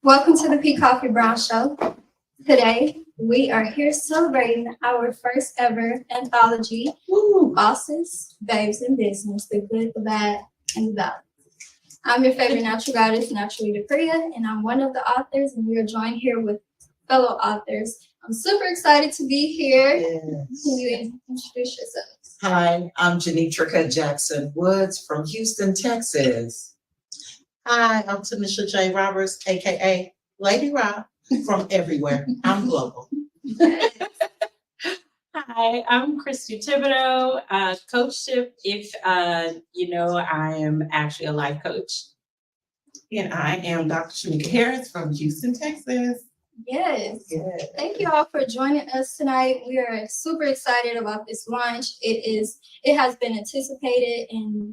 Welcome to the Koffe Brown Show. Today, we are here celebrating our first ever anthology, Bosses, Babes in Business, the good, the bad, and the valid. I'm your favorite natural goddess, Naturally Decrea, and I'm one of the authors, and we are joined here with fellow authors. I'm super excited to be here. Yes. Can you introduce yourselves? Hi, I'm Janitra Jackson Woods from Houston, Texas. Hi, I'm Tanisha J. Roberts, aka Lady Rob, from everywhere. I'm global. Hi, I'm Christy Thibodeau, coachship. If you know, I am actually a life coach. And I am Dr. Shanika Harris from Houston, Texas. Yes. Thank you all for joining us tonight. We are super excited about this launch. It has been anticipated and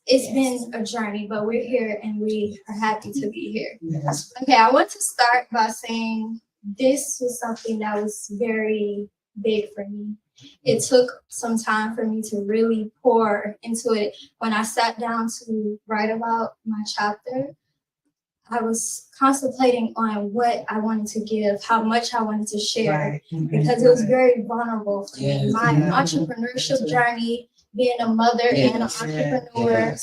it's been a journey, but we're here and we are happy to be here. Yes. Okay, I want to start by saying this was something that was very big for me. It took some time for me to really pour into it. When I sat down to write about my chapter, I was contemplating on what I wanted to give, how much I wanted to share, because it was very vulnerable for me. My entrepreneurship journey, being a mother and an entrepreneur,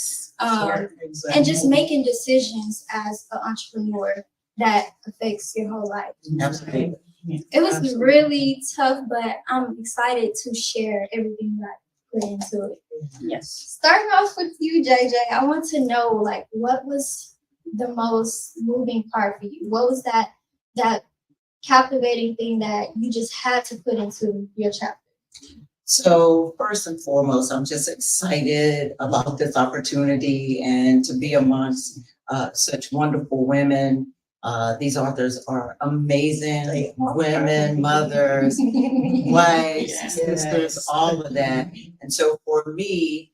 and just making decisions as an entrepreneur that affects your whole life. Absolutely. It was really tough, but I'm excited to share everything that I put into it. Yes. Starting off with you, JJ, I want to know, like, what was the most moving part for you? What was that captivating thing that you just had to put into your chapter? So first and foremost, I'm just excited about this opportunity and to be amongst such wonderful women. These authors are amazing women, mothers, wives, sisters, all of that. And so for me,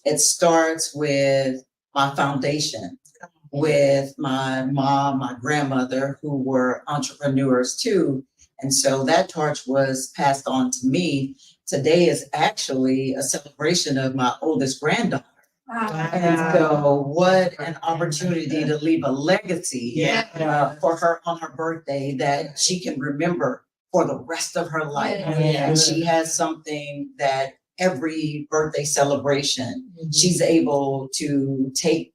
it starts with my foundation, with my mom, my grandmother, who were entrepreneurs too. And so that torch was passed on to me. Today is actually a celebration of my oldest granddaughter. Wow. And so what an opportunity to leave a legacy for her on her birthday that she can remember for the rest of her life. And she has something that every birthday celebration, she's able to take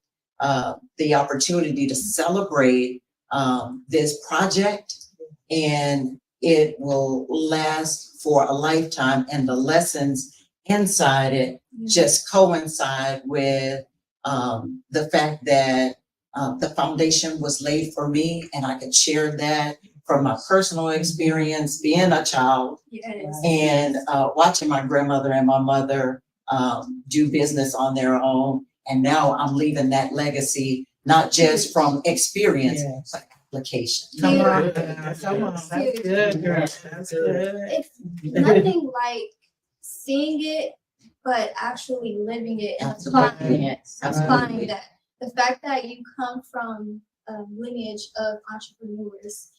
the opportunity to celebrate this project, and it will last for a lifetime, and the lessons inside it just coincide with the fact that the foundation was laid for me, and I could share that from my personal experience being a child and watching my grandmother and my mother do business on their own. And now I'm leaving that legacy, not just from experience, but application. Come on. That's good, girl. That's good. It's nothing like seeing it, but actually living it and applying it. Applying that. The fact that you come from a lineage of entrepreneurs,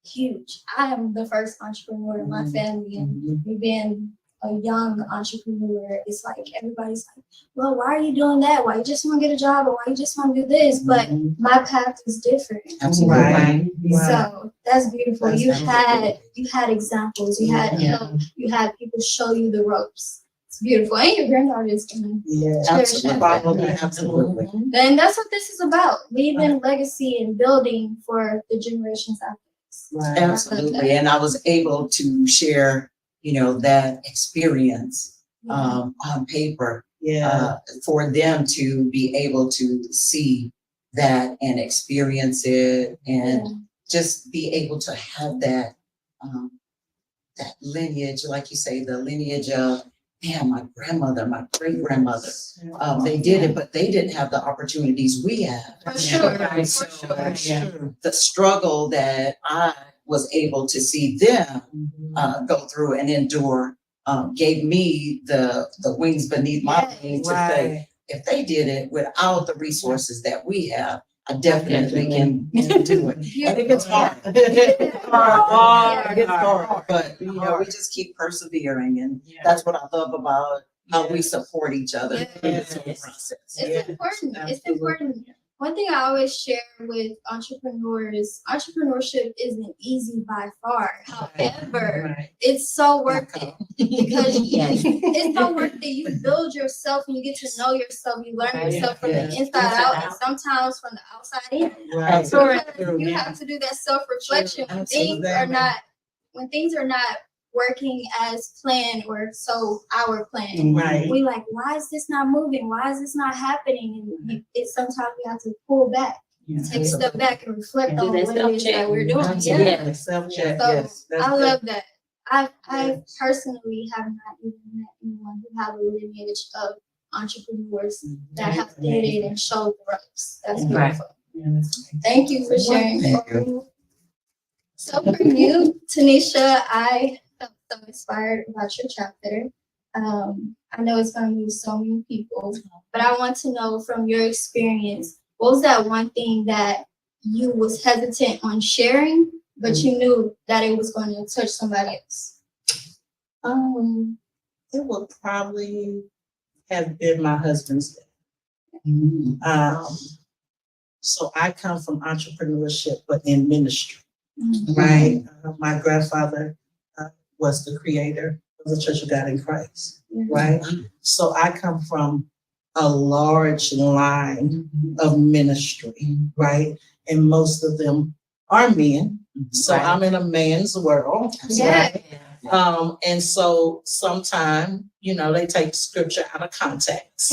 huge. I am the first entrepreneur in my family, and we've been a young entrepreneur, it's like everybody's like, well, why are you doing that? Why you just want to get a job, or why you just want to do this? But my path is different. Absolutely. Right. So that's beautiful. That's You absolutely. had examples. You had Yeah. help. You had people show you the ropes. It's beautiful. And your granddaughter is gonna Yeah. cherish that. Absolutely. Absolutely. And that's what this is about: leaving legacy and building for the generations after us. Right. Absolutely. And I was able to share, that experience on paper Yeah. for them to be able to see that and experience it and just be able to have that that lineage, like you say, the lineage of, man, my grandmother, my great grandmother, they did it, but they didn't have the opportunities we have. For sure. Right. For So, sure. the struggle that I was able to see them go through and endure gave me the wings beneath my wings to say, if they did it without the resources that we have, I definitely can do it. And it gets hard. It gets hard, but we just keep persevering, and that's what I love about how we support each other in this whole process. It's important. It's important. One thing I always share with entrepreneurs, entrepreneurship isn't easy by far. However, it's so worth it because it's so worth it. You build yourself and you get to know yourself. You learn yourself from the inside out and sometimes from the outside in. Right. So you have to do that self-reflection when things are not working as planned or so our plan. Right. We like, why is this not moving? Why is this not happening? And it's sometimes we have to pull back, take a step back and reflect on what it is that we're doing. Absolutely. Self-check. So Yes. I love that. I personally have not even met anyone who have a lineage of entrepreneurs that have did it and showed the ropes. That's beautiful. Thank you for sharing. Thank you. So for you, Tanisha, I felt so inspired about your chapter. I know it's going to move so many people, but I want to know from your experience, what was that one thing that you was hesitant on sharing, but you knew that it was going to touch somebody else? It would probably have been my husband's death. So I come from entrepreneurship, but in ministry, right? My grandfather was the creator of the Church of God in Christ, right? So I come from a large line of ministry, right? And most of them are men. So I'm in a man's world. Right? And so sometimes, they take scripture out of context.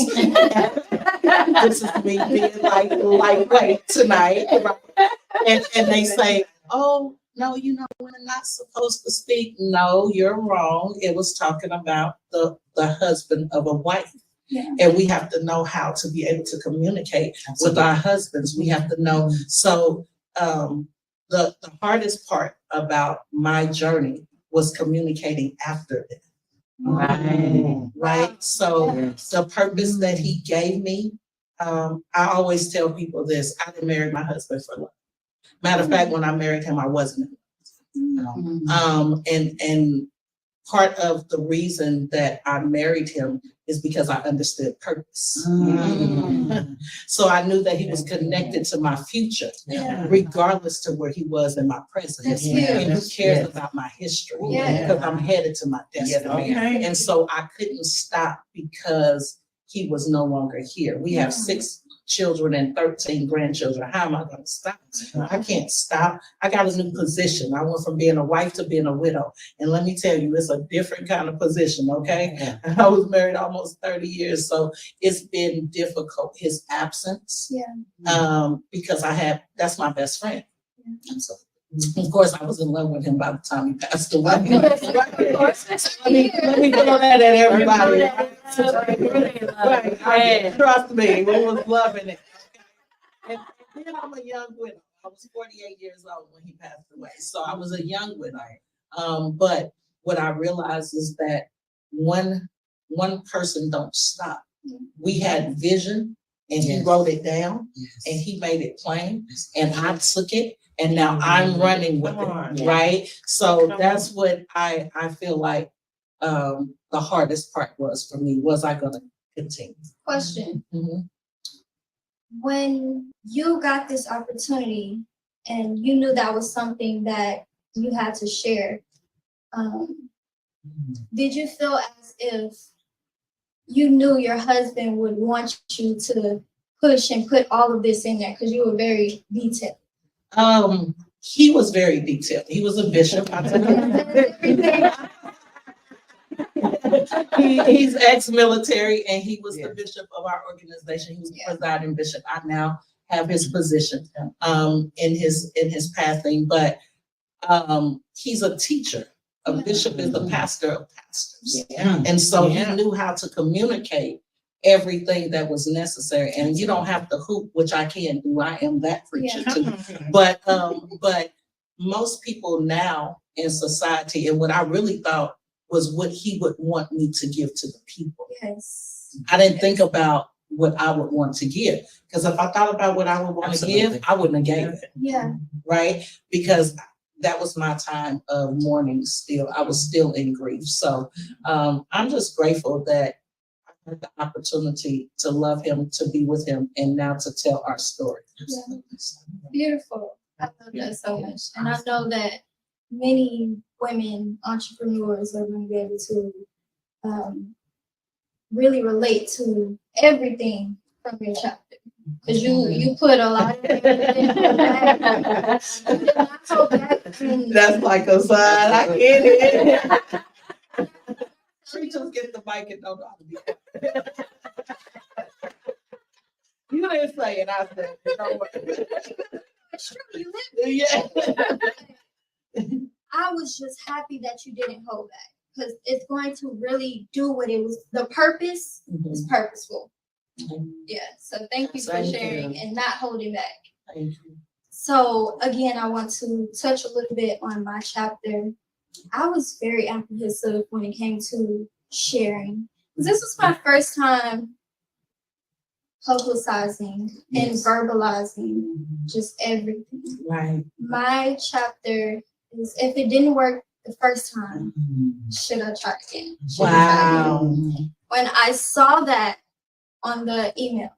This is me being like lightweight tonight. Right? And they say, oh, no, we're not supposed to speak. No, you're wrong. It was talking about the husband of a wife. Yeah. And we have to know how to be able to communicate with our husbands. We have to know. So the hardest part about my journey was communicating after it. Right. So the purpose that he gave me, I always tell people this: I didn't marry my husband for love. Matter of fact, when I married him, I wasn't. And part of the reason that I married him is because I understood purpose. So I knew that he was connected to my future, regardless to where he was in my present. And who cares about my history? Because I'm headed to my destiny. And so I couldn't stop because he was no longer here. We have 6 children and 13 grandchildren. How am I going to stop? I can't stop. I got a new position. I went from being a wife to being a widow. And let me tell you, it's a different kind of position, okay? I was married almost 30 years, so it's been difficult. His absence, because that's my best friend. Of course, I was in love with him by the time he passed away. Let me throw that at everybody. Trust me, we was loving it. And then I'm a young widow. I was 48 years old when he passed away, so I was a young widow. But what I realized is that one person don't stop. We had vision, and he wrote it down, and he made it plain, and I took it. And now I'm running with it, right? So that's what I feel like the hardest part was for me. Was I gonna continue? Question. Mhm. When you got this opportunity and you knew that was something that you had to share, did you feel as if you knew your husband would want you to push and put all of this in there because you were very detailed? He was very detailed. He was a bishop. He's ex-military and he was the bishop of our organization. He was the presiding bishop. I now have his position in his passing, but he's a teacher. A bishop is a pastor of pastors. And so he knew how to communicate everything that was necessary. And you don't have to hoop, which I can do. I am that preacher too. But most people now in society, and what I really thought was what he would want me to give to the people. Yes. I didn't think about what I would want to give. Because if I thought about what I would want to give, I wouldn't have gave it. Yeah. Right? Because that was my time of mourning still. I was still in grief. So I'm just grateful that I had the opportunity to love him, to be with him, and now to tell our story. Yeah. Beautiful. I love that so much. And I know that many women entrepreneurs are going to be able to really relate to everything from your chapter. Because you put a lot of things. That's like a sign. I get it. Preachers get the mic and don't know how to be quiet. You didn't say it, I said it. Don't worry. It's true, you live it. I was just happy that you didn't hold back because it's going to really do what it was. The purpose is purposeful. Yeah. So thank you for sharing and not holding back. Thank you. So again, I want to touch a little bit on my chapter. I was very apprehensive when it came to sharing. This was my first time publicizing and verbalizing just everything. Right. My chapter is, if it didn't work the first time, should I try again? Wow. When I saw that on the email,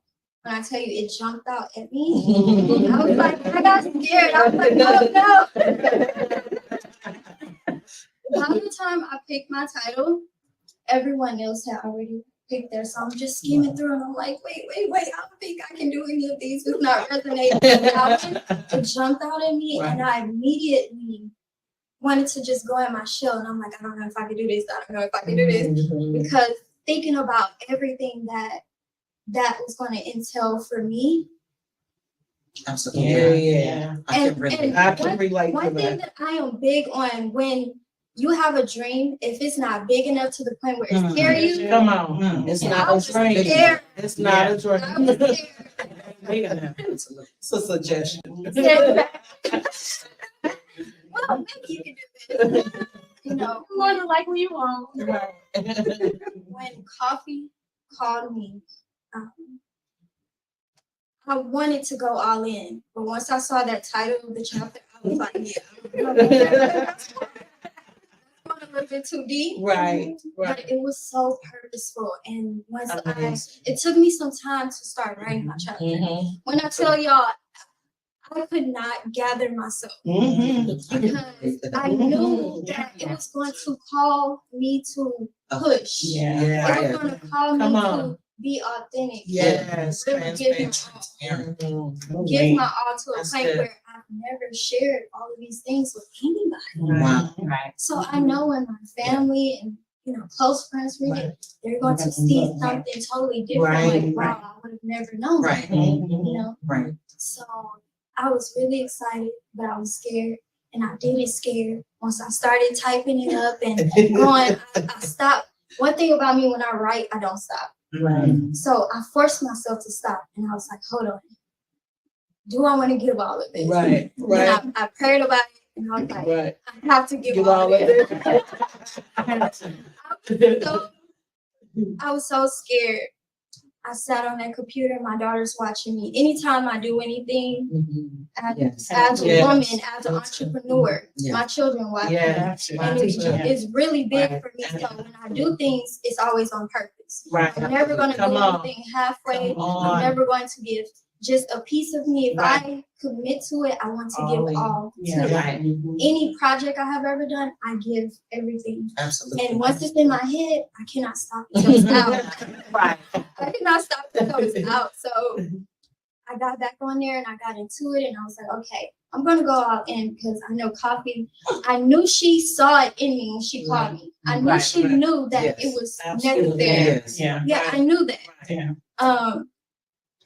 when I tell you it jumped out at me, I was like, I got scared. I was like, oh no. By the time I picked my title, everyone else had already picked their song. Just skimming through, and I'm like, wait, I don't think I can do any of these. It's not resonating. It jumped out at me, and I immediately wanted to just go in my shell. And I'm like, I don't know if I can do this. I don't know if I can do this. Because thinking about everything that was going to entail for me. Absolutely. Yeah. I can relate. One thing that I am big on, when you have a dream, if it's not big enough to the point where it scares you, Come on. It's I not was a dream. scared. It's not a I dream. was scared. It's a suggestion. Well, maybe you can do this. You know, More than likely you won't. when Koffe called me, I wanted to go all in, but once I saw that title of the chapter, I was like, yeah, going a little bit too deep. Right. But it was so purposeful, and once it took me some time to start writing my chapter. When I tell y'all, I could not gather myself because I knew that it was going to call me to push. It was going to call me to be authentic. Yes. Really give my all to a point where I've never shared all of these things with anybody. Wow. Right. So I know when my family and close friends read it, they're going to see something totally different. Like, wow, I would have never known that. Right. So I was really excited, but I was scared, and I didn't scare. Once I started typing it up and going, I stopped. One thing about me, when I write, I don't stop. Right. So I forced myself to stop, and I was like, hold on. Do I want to give all of this? Right. And I prayed about it, and I was like, I have to give all of it. I was so scared. I sat on that computer, my daughter's watching me. Anytime I do anything, Yes. as a Yes. woman, as an entrepreneur, Yeah. my children watch me. Yeah. And it's really big Right. for me. So when I do things, it's always on purpose. Right. I'm never going to do Come on. anything halfway. Come on. I'm never going to give just a piece of me. If Right. I commit to it, I want to All give in. all to Yeah. it. Right. Any project I have ever done, I give everything. Absolutely. And once it's in my head, I cannot stop it. So it's out. Right. I cannot stop it until it's out. So I got back on there and I got into it and I was like, okay, I'm gonna go all in because I know Koffe. I knew she saw it in me when she called me. I knew Right, she right. knew that Yes. it was Absolutely. necessary. Yes. Yeah. Yeah, I knew that. Yeah.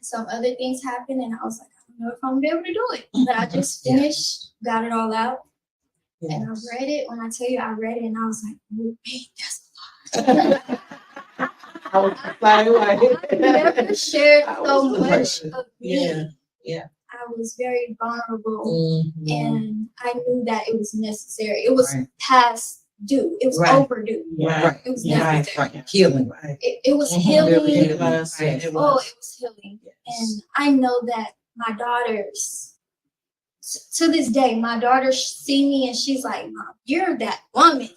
Some other things happened and I was like, I don't know if I'm gonna be able to do it. But I just finished, got it all out, and I read it. When I tell you I read it and I was like, oh, wait, that's I was like, I've never shared I so was much like, of me. yeah, yeah. I was very vulnerable Mhm. and I knew that it was necessary. It was Right. past due. It was Right. overdue. Right. It was Yeah. necessary. Right. Healing. Right. It was Mhm. healing. It was. Yes. It Oh, was. it was healing. Yes. And I know that my daughters, to this day, my daughters see me and she's like, Mom, you're that woman.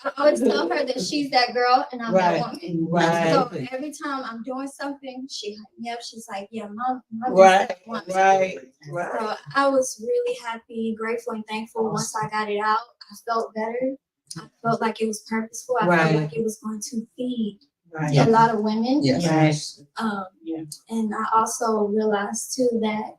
I always tell her that she's that girl and I'm Right. that woman. Right. So every time I'm doing something, she hyped me up. She's like, yeah, Mom is Right. that woman. Right. Right. So I was really happy, grateful, and thankful once I got it out. I felt better. I felt like it was purposeful. I Right. felt like it was going to feed Right. a lot of women. Yes. Yeah. And I also realized too that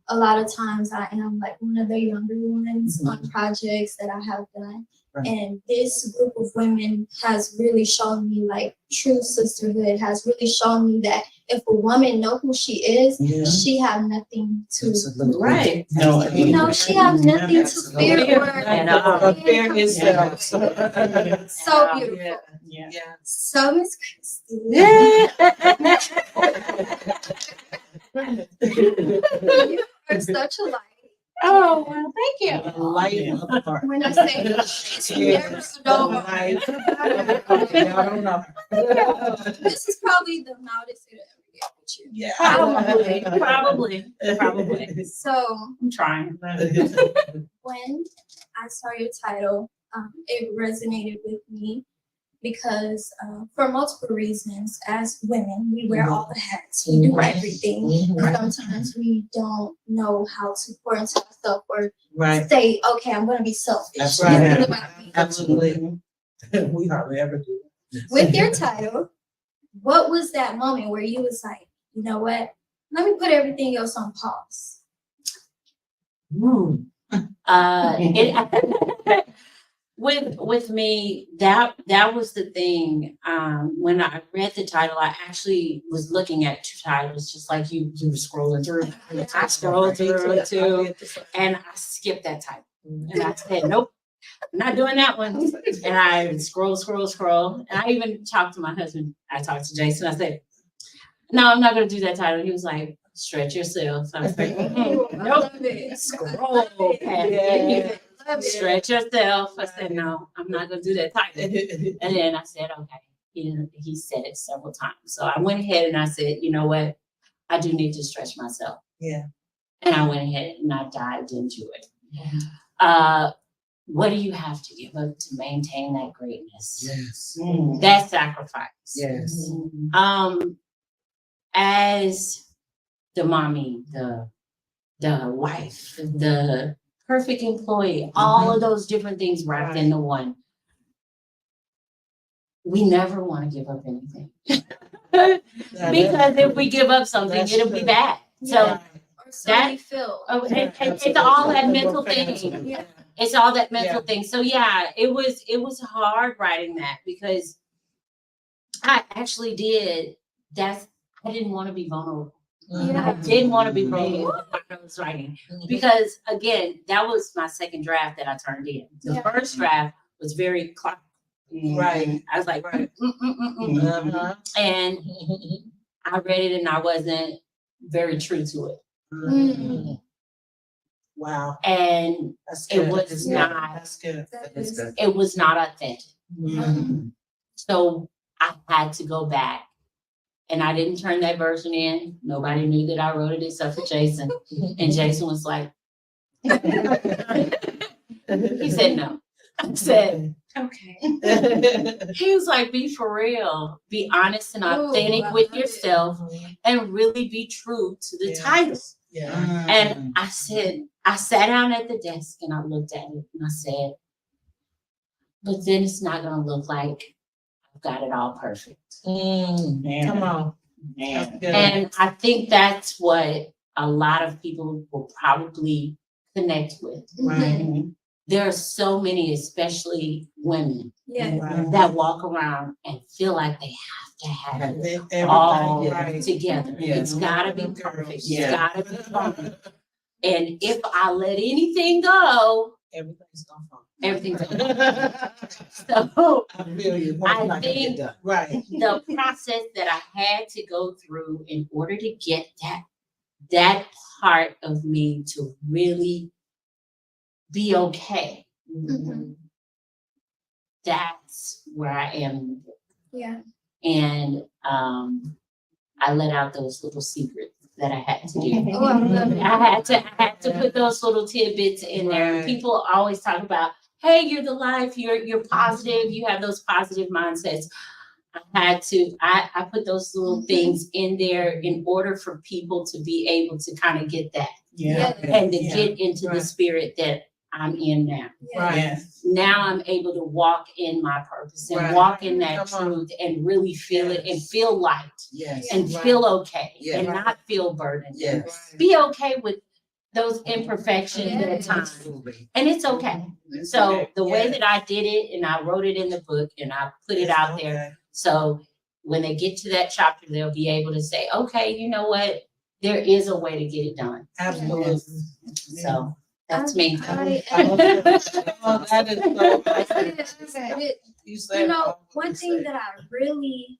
a lot of times I am like one of the younger ones on projects that I have done. Right. And this group of women has really shown me like true sisterhood, has really shown me that if a woman know who she is, Yeah. she have nothing to Absolutely. Right. No, she have nothing to fear or A fear itself. so beautiful. Yeah. Yeah. So Miss Christy. You are such a light. Oh, well, thank you. Light of the heart. When I say you never know. Light. I don't know. This is probably the loudest it'll ever get with you. Yeah. Probably. So I'm trying. when I saw your title, it resonated with me because for multiple reasons, as women, we wear all the hats, we do everything. And sometimes we don't know how to pour into ourselves or Right. say, okay, I'm going to be selfish. That's This right. is about me. Absolutely. We hardly ever do. With your title, what was that moment where you was like, you know what? Let me put everything else on pause. It with me, that was the thing. When I read the title, I actually was looking at two titles, just like you were scrolling through. I scrolled through it too, and I skipped that title. And I said, nope, I'm not doing that one. And I scroll. And I even talked to my husband. I talked to Jason. I said, no, I'm not going to do that title. He was like, stretch yourself. So I was like, nope, scroll past it. Stretch yourself. I said, no, I'm not going to do that title. And then I said, okay. He said it several times. So I went ahead and I said, you know what? I do need to stretch myself. Yeah. And I went ahead and I dived into it. What do you have to give up to maintain that greatness? Yes. That sacrifice. Yes. As the mommy, the wife, the perfect employee, all of those different things wrapped into one. We never want to give up anything. Because if we give up something, That's it'll be true. bad. So Or so we feel. it's all that mental thing. Yeah. It's all that mental thing. So yeah, it was hard writing that because I actually did. I didn't want to be vulnerable. I didn't want to be vulnerable when I was writing because again, that was my second draft that I turned in. The first draft was very clock. Right. I was like, Right. And I read it and I wasn't very true to it. Wow. And That's it good. was That's not. That's good. That's good. It was not authentic. So I had to go back. And I didn't turn that version in. Nobody knew that I wrote it except for Jason. And Jason was like, he said no. I said, okay. He was like, be for real. Be honest and authentic with yourself and really be true to the title. Yeah. And I said, I sat down at the desk and I looked at it and I said, but then it's not going to look like I've got it all perfect. Come on. And I think that's what a lot of people will probably connect with. Right. There are so many, especially women, Yeah. that walk around and feel like they have to have it Everybody, all right. together. Yeah. It's gotta be perfect. Yeah. It's gotta be perfect. And if I let anything go, Everything's gonna fall. everything's gonna so I feel you. I think Right. the process that I had to go through in order to get that part of me to really be okay. Mhm. That's where I am. Yeah. And I let out those little secrets that I had to do. Oh, I love it. I had to put those little tidbits in there. Right. People always talk about, hey, you're the life, you're positive, you have those positive mindsets. I put those little things in there in order for people to be able to kind of get that Yeah. and to Yeah. get into the Right. spirit that I'm in now. Right. Now I'm able to walk in my purpose and Right. walk in that Come on. truth and really feel it and Yes. feel light Yes. and Right. feel okay Yeah. and not feel burdened. Yes. Be okay with those imperfections at Yes. times. Absolutely. And it's okay. So the way Yeah. that I did it and I wrote it in the book and I put it out there. So when they get to that chapter, they'll be able to say, okay, you know what? There is a way to get it done. Absolutely. So that's me. Oh, that is so. You said. You know, one thing that I really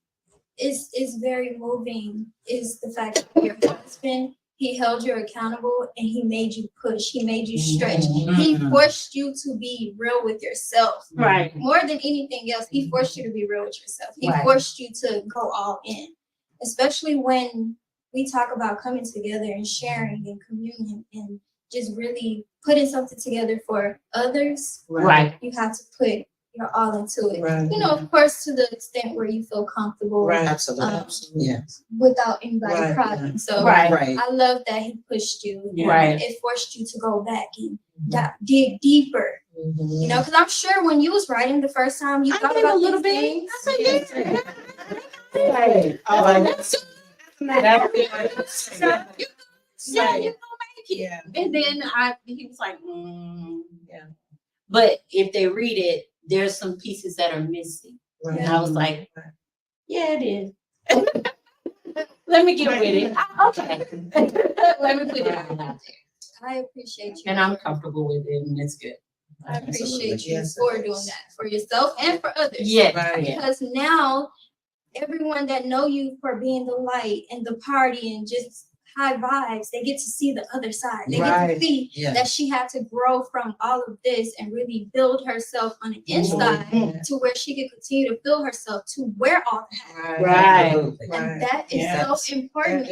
is very moving is the fact that your husband, he held you accountable and he made you push, he made you stretch. He forced you to be real with yourself. Right. More than anything else, he forced you to be real with yourself. He Right. forced you to go all in. Especially when we talk about coming together and sharing and communion and just really putting something together for others, Right. you have to put your all into it. Right. You know, of course, to the extent where you feel comfortable Right. Absolutely. Yeah. without anybody Right. prodding. So Right. Right. I love that he pushed you. Right. It forced you to go back and dig deeper. You know, because I'm sure when you was writing the first time, you thought did about a little these bit. things. Yeah, you're gonna make it. Yeah. And then he was like, Yeah. But if they read it, there's some pieces that are missing. Right. And I was like, yeah, it is. Let me get with it. Okay. Let me put it out there. I appreciate you. And I'm comfortable with it, and it's good. I appreciate you Yes. for doing that for yourself and for others. Yeah. Right. Yeah. Because now everyone that know you for being the light and the party and just high vibes, they get to see the other side. They get Right. to see Yeah. that she had to grow from all of this and really build herself on the inside to where she could continue to feel herself to wear all that. Right. Absolutely. And that is Yes. so important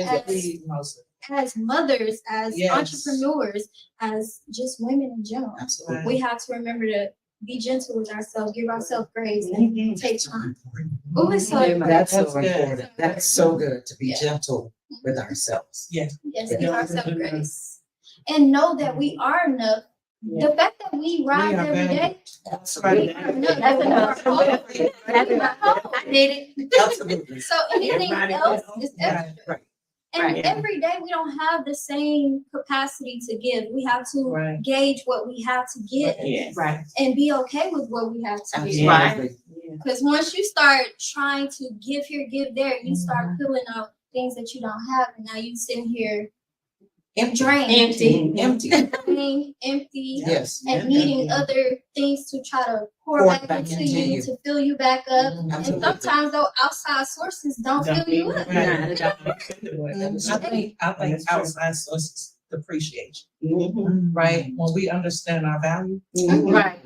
as mothers, as Yes. entrepreneurs, as just women in general. Absolutely. We have to remember to be gentle with ourselves, give ourselves grace, and take time. Oh, it's so That's so That's good. important. That's so good to be Yeah. gentle with ourselves. yes, give ourselves grace, and know that we are enough. The fact that we rise are every valuable. day, Absolutely. we are enough. That's enough. That's enough. I did it. Absolutely. So anything else is extra. Right. And Right. every day we don't have the same capacity to give. We have to Right. gauge what we have to give Yes. Right. and be okay with what we have to give. Absolutely. Because once you start trying to give here, give there, you start filling out things that you don't have, and now you sitting here drained, Empty. drained, empty, Yes. and needing other things to try to pour back into you to fill you back up. And Absolutely. sometimes those outside sources don't fill you up. I think outside sources appreciate you, right? When we understand our value, Right.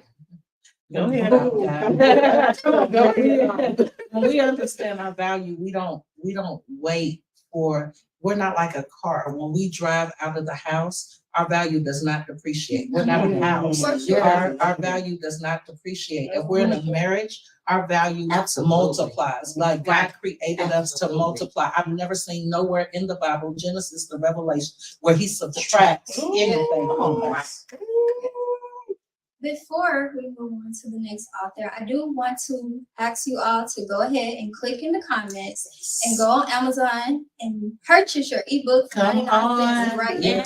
Go ahead. Go ahead. When we understand our value, we don't wait for, we're not like a car. When we drive out of the house, our value does not depreciate. We're not a house. For sure. Our value does not depreciate. If we're in a marriage, our value Absolutely. multiplies. Like God created us to multiply. I've never seen nowhere in the Bible, Genesis to Revelation, where he subtracts anything from us. Before we move on to the next author, I do want to ask you all to go ahead and click in the comments and go on Amazon and purchase your ebook for Come 99 cents on. right now.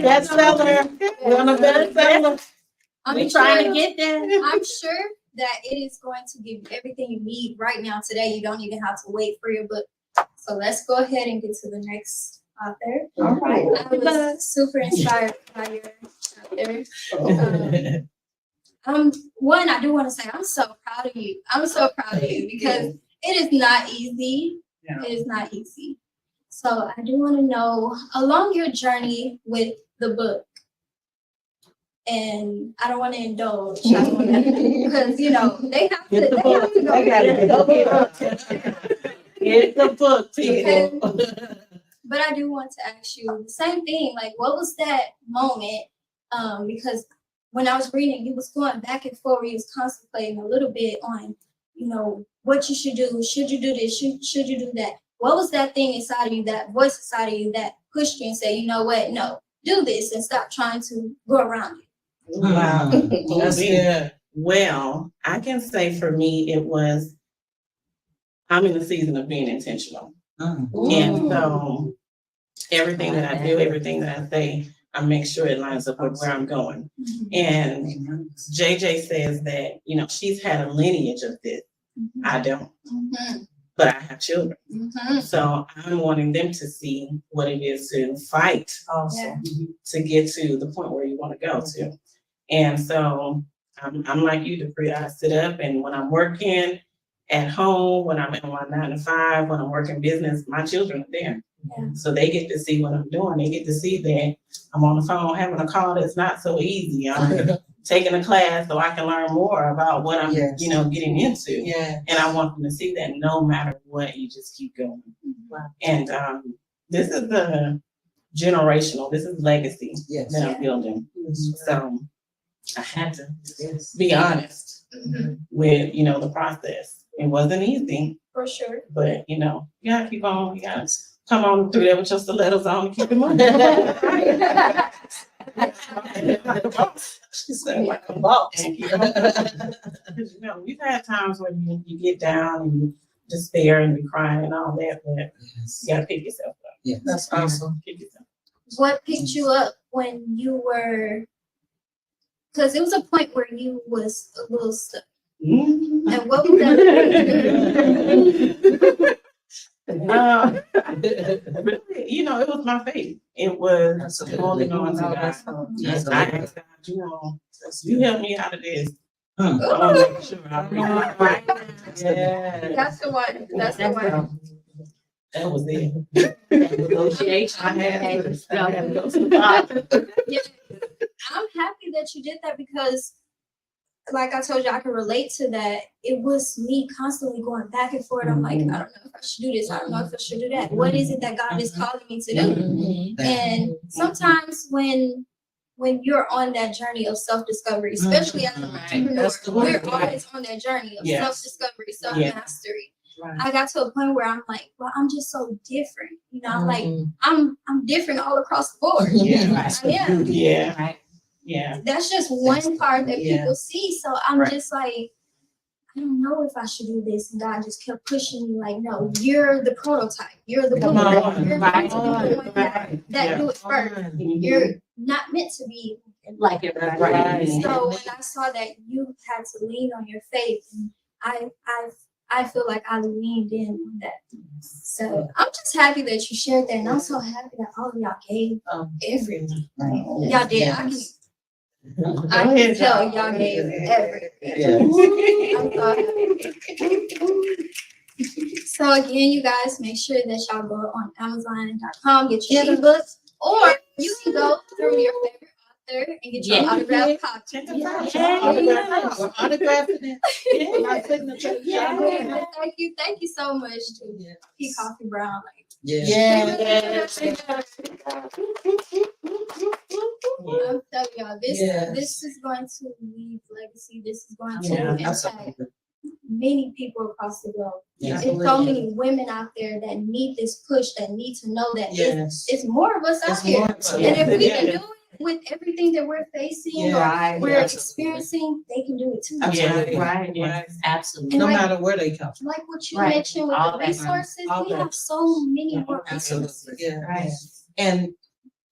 Bestseller. We're on a bestseller. We trying to get there. I'm sure that it is going to give you everything you need right now today. You don't even have to wait for your book. So let's go ahead and get to the next author. All right. I was super inspired by your chapter. One, I do want to say I'm so proud of you. I'm so proud of you because it is not easy. Yeah. It is not easy. So I do want to know along your journey with the book. And I don't want to indulge. I don't want to, because you know they have to. They have to go. I gotta get Get the book, people. But I do want to ask you the same thing. Like, what was that moment? Because when I was reading, you was going back and forth. You was contemplating a little bit on, you know, what you should do. Should you do this? Should you do that? What was that thing inside of you, that voice inside of you that pushed you and said, you know what? No, do this and stop trying to go around it. Wow. That's good. Well, I can say for me, it was, I'm in the season of being intentional. And so everything that I do, everything that I say, I make sure it lines up with where I'm going. And JJ says that, you know, she's had a lineage of this. I don't, but I have children. So I'm wanting them to see what it is to fight Awesome. to get to the point where you want to go to. And so I'm like you, Dupree. I sit up, and when I'm working at home, when I'm in my 9 to 5, when I'm working business, my children are there. Yeah. So they get to see what I'm doing. They get to see that I'm on the phone having a call that's not so easy. I'm taking a class so I can learn more about what I'm, Yes. you know, getting into. Yeah. And I want them to see that no matter what, you just keep going. And this is the generational, this is legacy Yes. that I'm building. So I had to be honest with, you know, the process. It wasn't easy, For sure. but you know, you gotta keep on, you gotta come on through there with your stilettos on and keep it moving. She said like a boss. Because you know, we've had times when you get down and you despair and you cry and all that, but Yes. you gotta pick yourself up. Yes. That's awesome. Pick yourself What picked you up when you were? Because it was a point where you was a little stuck. up. And what was that? You know, it was my faith. It was Absolutely. holding on to God. Yes. I asked God, you know, you help me out of this. Hmm. I want to make sure I read it right. Yeah. That's the one. That's the one. That was it. Negotiation. I had to go to the bottom. Yeah. I'm happy that you did that because, like I told you, I can relate to that. It was me constantly going back and forth. I'm like, I don't know if I should do this. I don't know if I should do that. What is it that God is calling me to do? And sometimes when you're on that journey of self-discovery, especially as an entrepreneur, we're always on that journey of Yes. self-discovery, self-mastery. Right. I got to a point where I'm like, well, I'm just so different. You know, I'm like, I'm different all across the board. Yeah. I am. Yeah. Right. Yeah. That's just one part that Yeah. people see. So I'm Right. just like, I don't know if I should do this. And God just kept pushing me like, no, you're the prototype. You're the Come blueprint. on. You're Right. going to be the one that Yeah. do it first. You're not meant to be. Like everybody. Right. So when I saw that you had to lean on your faith, I feel like I leaned in on that. So I'm just happy that you shared that, and I'm so happy that all of y'all gave everything. Y'all did. I can tell y'all gave everything. I'm so happy. So again, you guys, make sure that y'all go on Amazon.com, get your ebooks, or you can go through your favorite there and get your Yeah. autograph copy. Check Yeah. it out. Yeah. We're autographing it. My signature. Yeah. Thank you so much to Yeah. P. Koffe Brown. Like, Yeah. I'm telling y'all, Yes. this is going to leave legacy. This is going to Yeah, impact Absolutely. many people across the globe. Yeah. There's so many women out there that need this push, that need to know that Yes. it's more of us out It's here. more of us. And if we can Yeah. do it with everything that we're facing Yeah. or Right. we're Absolutely. experiencing, they can do it too. Absolutely. Right. Right. Absolutely. No And matter where they come from. Like what you Right. mentioned with All the that. resources, All we that. have so many more Absolutely. resources. Yeah. Right. And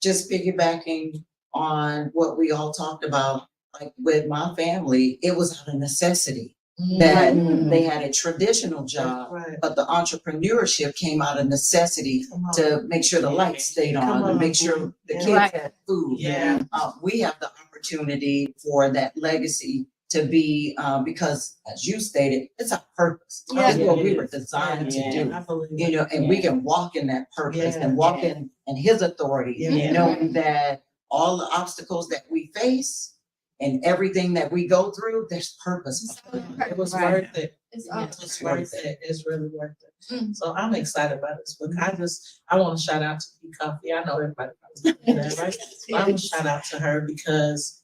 just piggybacking on what we all talked about, like with my family, it was out of necessity that Mm. they had a traditional job, Right. but the entrepreneurship came out of necessity Come on. to make sure the lights stayed Come on, to on. make sure the Yeah. kids Right. had food. Yeah. We have the opportunity for that legacy to be, because as you stated, it's a purpose. Yeah. It's what we were designed to do. I believe You know, and we can walk in that purpose Yeah. and walk in his authority, Yeah. knowing that all the obstacles that we face and everything that we go through, there's purpose. it was Right. worth it. It's It's worth it. It's really worth it. Mm. So I'm excited about this book. I want to shout out to P. Koffe. I know everybody knows that, right? But I want to shout out to her because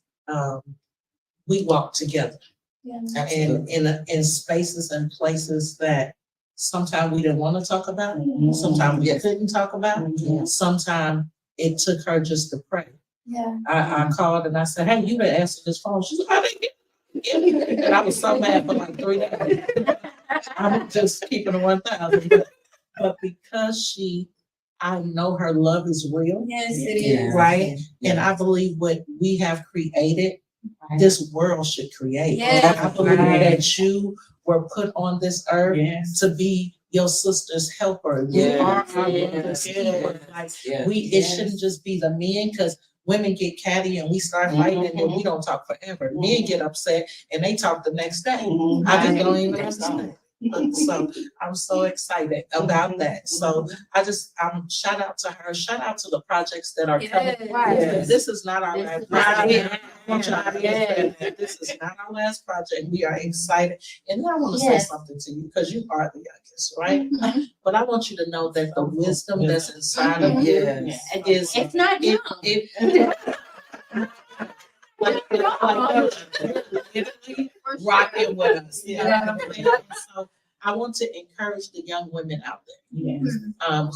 we walk together Yeah. and in spaces and places that sometimes we didn't want to talk about, sometimes we Yes. couldn't talk about, sometimes it took her just to pray. Yeah. I called and I said, "Hey, you didn't answer this phone." She's like, "I didn't get it." And I was so mad for like 3 days. I'm just keeping it 1,000, but because I know her love is real, Yes, it Yeah. is. right? Yeah. And I believe what we have created, this world should create. Yes. I believe Right. that you were put on this earth Yes. to be your sister's helper. We Yes. are our Yes. brother's keeper. Like, Yeah. it shouldn't just be the men, because women get catty and we start fighting and then we don't talk forever. Men get upset and they talk the next day. I just don't even understand. So I'm so excited about that. So shout out to her, shout out to the projects that are coming. Yes. This is not our last This is project. not- This is not our last project. We are excited. And I want to Yes. say something to you because you are the youngest, right? Mhm. But I want you to know that the wisdom that's inside of you Yes. is It's not young. literally rocking with us. You know what I'm saying? So I want to encourage the young women out there.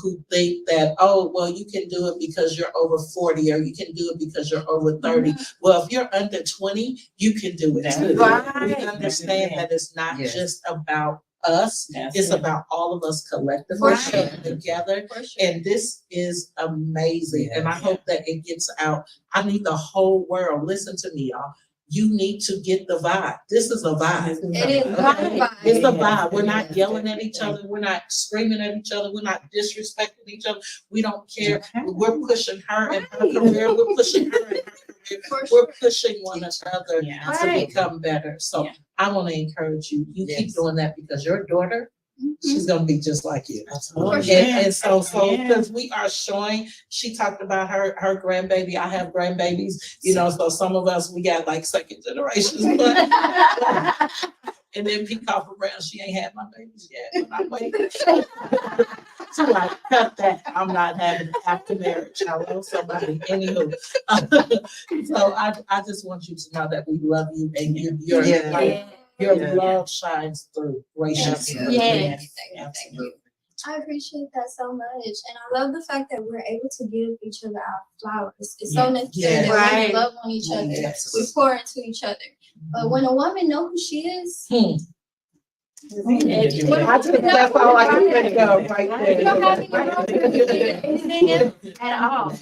Who think that, oh, well, you can do it because you're over 40 or you can do it because you're over 30. Well, if you're under 20, you can do it too. Right. We understand that it's not Yes. just about us, it's about all of us collectively For coming sure. together. For sure. And this is amazing. And I Yes. hope that it gets out. I need the whole world. Listen to me, y'all. You need to get the vibe. This is a vibe. It is Okay? It's a vibe. vibe. We're not yelling at each other. We're not screaming at each other. We're not disrespecting each other. We don't care. We're pushing her and her career. We're pushing her and her career. For We're sure. pushing one another Yeah. to Right. become better. So Yeah. I want to encourage you. You keep Yes. doing that because your daughter, she's gonna be just like you. Absolutely. For And so Yeah. because we are showing, she talked about her grandbaby. I have grandbabies, so some of us, we got like second generations, but and then P. Koffe Brown, she ain't had my babies yet, but I'm waiting. So like, cut that. I'm not having after marriage. I love somebody. Anywho, so I just want you to know that we love you and your Yeah. like, your Yeah. love shines through graciously. Yes. Yes. Thank you. I appreciate that so much. And I love the fact that we're able to give each other our flowers. It's so Yes. necessary Yes. that Right. we love on each other. Yes. We pour into each other. But when a woman knows who she is, I just, that's all I can think of right you don't have any there. wrong anything else. At all.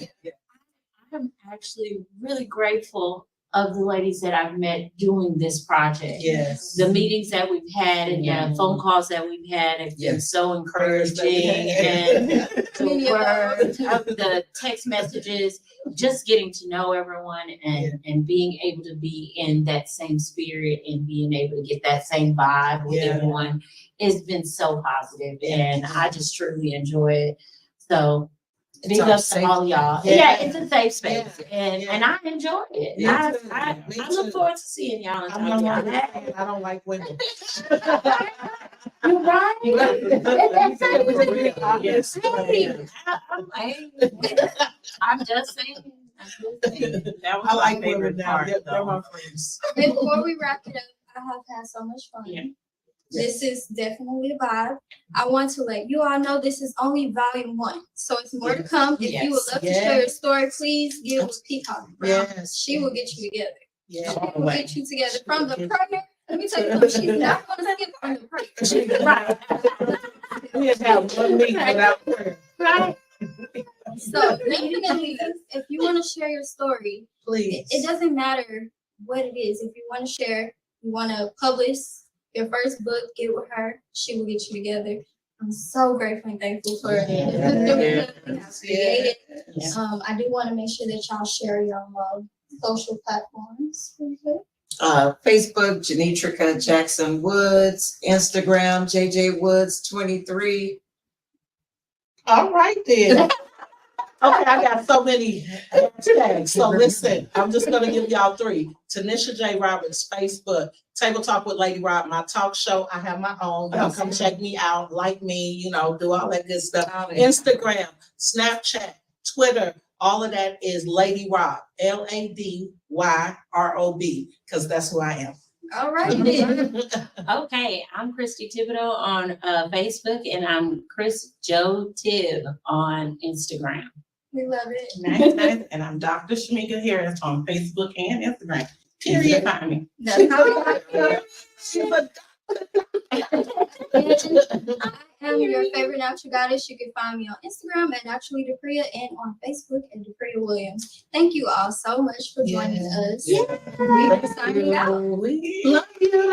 I'm actually really grateful of the ladies that I've met doing this project. Yes. The meetings that we've had and the phone calls that we've had have been Yes. so Prayers that we encouraging, had. and Many the of words of the text messages, just getting to know everyone and being able to be in that same spirit and being able to get that same vibe with Yeah. everyone has been so positive, Yeah. and I just truly enjoy it. So Big our ups to safe- all y'all. Yeah. Yeah, it's a safe space, Yeah. and I enjoy it. Me I, too. I, Me I look too. forward to seeing y'all. And I'm talking not to like y'all. I don't like women. You're right. Yes. Hey, I'm just saying. That was I my like favorite women now. part, They're my though. friends. Before we wrap it up, I have had so much fun. Yeah. This is definitely a vibe. I want to let you all know this is only volume 1. So it's more to come. If you would love to share your story, please get with Peacock. Yes. She will get you together. Yeah. She will get you together from the prayer. Let me tell you something. She's not going to skip from the prayer. Right. We have had one meeting without prayer. Right. So definitely, if you want to share your story, Please. it doesn't matter what it is. If you want to share, you want to publish your first book, get with her. She will get you together. I'm so grateful and thankful for the we have created. I do want to make sure that y'all share your social platforms. Facebook, Janitrika Jackson Woods, Instagram, JJ Woods 23. All right then. Okay, I got so many hashtags. So listen, I'm just gonna give y'all 3. Tanisha J. Roberts, Facebook, Table Talk with Lady Rob, my talk show. I have my own. Y'all come check me out, like me, do all that good stuff. Instagram, Snapchat, Twitter, all of that is Lady Rob, LadyRob, because that's who I am. All right then. Okay, I'm Christy Thibodeau on Facebook, and I'm Chris Joe Tibb on Instagram. We love it. Nice. And I'm Dr. Shamika Harris on Facebook and Instagram. Period. Find me. That's how we like it. I am your favorite natural goddess. You can find me on Instagram at Naturally Dupria and on Facebook at Dupria Williams. Thank you all so much for joining us. Yeah. We are signing out. We love you.